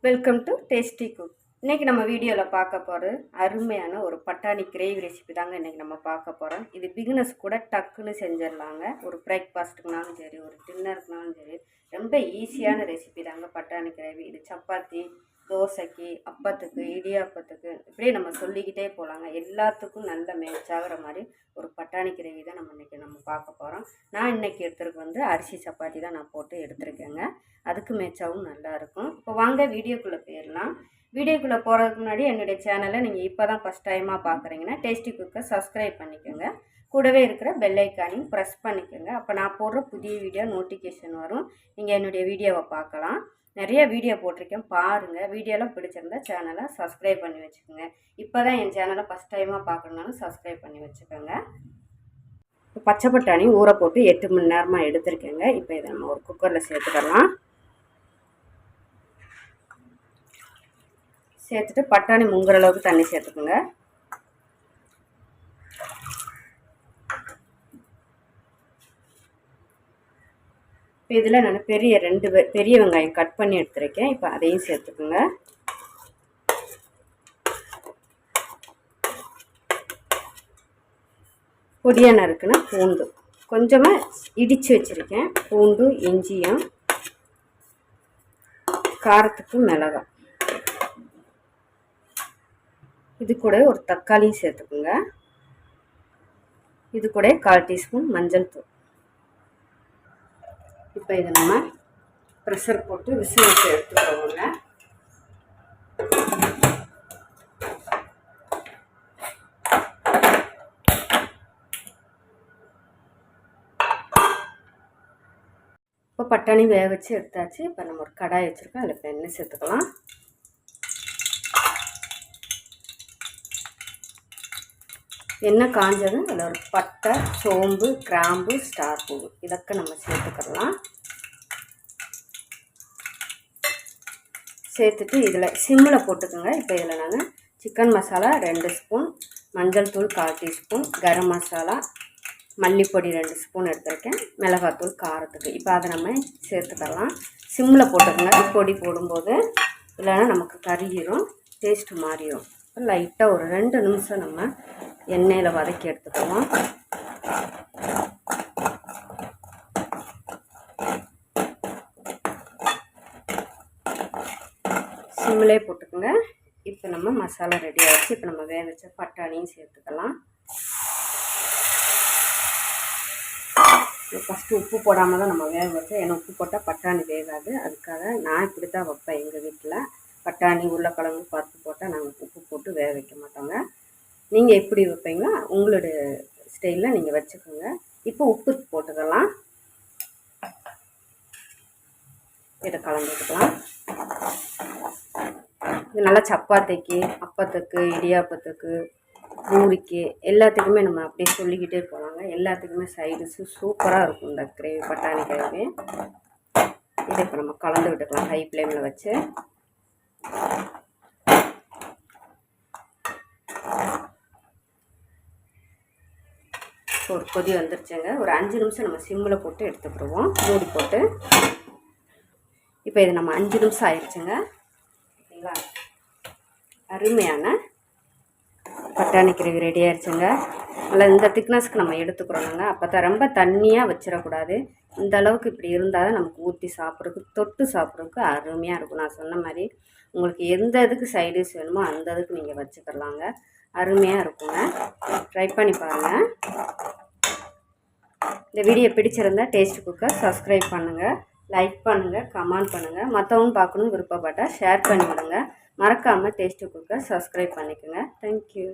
Welcome to tasty cook. இன்றைக்கி நம்ம வீடியோவில் பார்க்க போகிறது அருமையான ஒரு பட்டாணி கிரேவி ரெசிபி தாங்க இன்றைக்கி நம்ம பார்க்க போகிறோம். இது பிகினர்ஸ் கூட டக்குன்னு செஞ்சிடலாங்க. ஒரு பிரேக்ஃபாஸ்ட்டுக்குனாலும் சரி, ஒரு டின்னருக்குனாலும் சரி, ரொம்ப ஈஸியான ரெசிபி தாங்க பட்டாணி கிரேவி. இது சப்பாத்தி, தோசைக்கு, அப்பத்துக்கு, இடியாப்பத்துக்கு இப்படியே நம்ம சொல்லிக்கிட்டே போகலாங்க. எல்லாத்துக்கும் நல்ல மேட்ச் ஆகிற மாதிரி ஒரு பட்டாணி கிரேவி தான் நம்ம பார்க்க போகிறோம். நான் இன்றைக்கி எடுத்துருக்கு அரிசி சப்பாத்தி தான் நான் போட்டு எடுத்துருக்கேங்க. அதுக்கு மேட்சாகவும் நல்லாயிருக்கும். இப்போ வாங்க வீடியோக்குள்ளே போயிடலாம். வீடியோக்குள்ளே போகிறதுக்கு முன்னாடி என்னுடைய சேனலை நீங்கள் இப்போ தான் ஃபஸ்ட் டைமாக பார்க்குறீங்கன்னா டேஸ்டி குக்கை சப்ஸ்கிரைப் பண்ணிக்கோங்க. கூடவே இருக்கிற பெல் ஐக்கானையும் ப்ரெஸ் பண்ணிக்கோங்க. அப்போ நான் போடுற புதிய வீடியோ நோட்டிஃபிகேஷன் வரும். நீங்கள் என்னுடைய வீடியோவை பார்க்கலாம். நிறைய வீடியோ போட்டிருக்கேன், பாருங்கள். வீடியோலாம் பிடிச்சிருந்தா சேனலை சப்ஸ்கிரைப் பண்ணி வச்சுக்கோங்க. இப்போ தான் என் சேனலை ஃபஸ்ட் டைமாக பார்க்கணுன்னாலும் சப்ஸ்கிரைப் பண்ணி வச்சுக்கோங்க. இப்போ பச்சை பட்டாணி ஊற போட்டு 8 மணி நேரமாக எடுத்துருக்கேங்க. இப்போ இதை நம்ம ஒரு குக்கரில் சேர்த்துக்கலாம். சேர்த்துட்டு பட்டாணி முங்குற அளவுக்கு தண்ணி சேர்த்துக்குங்க. இப்போ இதில் நான் பெரிய வெங்காயம் கட் பண்ணி எடுத்துருக்கேன். இப்போ அதையும் சேர்த்துக்குங்க. பொடியாக நறுக்குன்னா பூண்டு கொஞ்சமாக இடித்து வச்சுருக்கேன். பூண்டு, இஞ்சியும், காரத்துக்கு மிளகாய், இது கூட ஒரு தக்காளியும் சேர்த்துக்குங்க. இது கூட 1/4 டீஸ்பூன் மஞ்சள் தூள். இப்போ இதை நம்ம ப்ரெஷர் போட்டு விசில் வச்சு எடுத்துக்கோங்க. இப்போ பட்டாணி வேக வச்சு எடுத்தாச்சு. இப்போ நம்ம ஒரு கடாய் வச்சுருக்கோம். அதில் இப்போ எண்ணெய் சேர்த்துக்கலாம். எண்ணெய் காஞ்சதும் அதில் ஒரு பட்டை, சோம்பு, கிராம்பு, ஸ்டார் பூ இதற்கு நம்ம சேர்த்துக்கலாம். சேர்த்துட்டு இதில் சிம்மில் போட்டுக்கோங்க. இப்போ இதில் நான் சிக்கன் மசாலா 2 ஸ்பூன், மஞ்சள் தூள் 1/4 டீஸ்பூன், கரம் மசாலா, மல்லிப்பொடி 2 ஸ்பூன் எடுத்துருக்கேன், மிளகாத்தூள் காரத்துக்கு. இப்போ அதை நம்ம சேர்த்துக்கலாம். சிம்மில் போட்டுக்கோங்க. பொடி போடும்போது இல்லைன்னா நமக்கு கருகிரும், டேஸ்ட்டு மாறிடும். லைட்டாக ஒரு 2 நிமிஷம் நம்ம எண்ணெயில் வதக்கி எடுத்துக்கலாம். சிம்மிலே போட்டுக்கோங்க. இப்போ நம்ம மசாலா ரெடி ஆகிடுச்சு. இப்போ நம்ம வேக வச்ச பட்டாணியும் சேர்த்துக்கலாம். ஃபஸ்ட்டு உப்பு போடாமல் தான் நம்ம வேக வைப்போம். ஏன்னா உப்பு போட்டால் பட்டாணி வேகாது. அதுக்காக நான் இப்படி தான் வைப்பேன். எங்கள் வீட்டில் பட்டாணி, உருளைக்கிழங்கு, பருப்பு போட்டால் நாங்கள் உப்பு போட்டு வேக வைக்க மாட்டோங்க. நீங்கள் எப்படி வைப்பீங்களோ உங்களுடைய ஸ்டைலில் நீங்கள் வச்சுக்கோங்க. இப்போ உப்பு போட்டுக்கலாம். இதை கலந்துக்கலாம். இது நல்லா சப்பாத்திக்கு, அப்பத்துக்கு, இடியாப்பத்துக்கு, பூரிக்கு எல்லாத்துக்குமே நம்ம அப்படியே சொல்லிக்கிட்டே போகலாங்க. எல்லாத்துக்குமே சைடிஷு சூப்பராக இருக்கும் இந்த கிரேவி, பட்டாணி கிரேவி. இதை இப்போ நம்ம கலந்து விட்டுக்கலாம் ஹை ஃப்ளேமில் வச்சு. ஒரு கொதி வந்துருச்சுங்க. ஒரு 5 நிமிஷம் நம்ம சிம்மில் போட்டு எடுத்துக்கிடுவோம், மூடி போட்டு. இப்போ இது நம்ம 5 நிமிஷம் ஆயிடுச்சுங்க. ஓகேங்களா? அருமையான பட்டாணி கிரேவி ரெடி ஆயிடுச்சுங்க. நல்லா இந்த திக்னஸ்க்கு நம்ம எடுத்துக்கிறோங்க. அப்போ தான் ரொம்ப தண்ணியாக வச்சிடக்கூடாது. இந்த அளவுக்கு இப்படி இருந்தால் தான் நமக்கு ஊற்றி சாப்பிட்றதுக்கு, தொட்டு சாப்பிட்றதுக்கு அருமையாக இருக்கும். நான் சொன்ன மாதிரி உங்களுக்கு எந்த இதுக்கு சைடிஷ் வேணுமோ அந்த இதுக்கு நீங்கள் வச்சுக்கலாங்க. அருமையாக இருக்குங்க. ட்ரை பண்ணி பாருங்கள். இந்த வீடியோ பிடிச்சிருந்தா டேஸ்டி குக்கை சப்ஸ்கிரைப் பண்ணுங்கள், லைக் பண்ணுங்கள், கமெண்ட் பண்ணுங்கள். மற்றவங்க பார்க்கணுன்னு விருப்பப்பட்டால் ஷேர் பண்ணி விடுங்க. மறக்காமல் டேஸ்டி குக்கை சப்ஸ்கிரைப் பண்ணிக்கோங்க. தேங்க்யூ.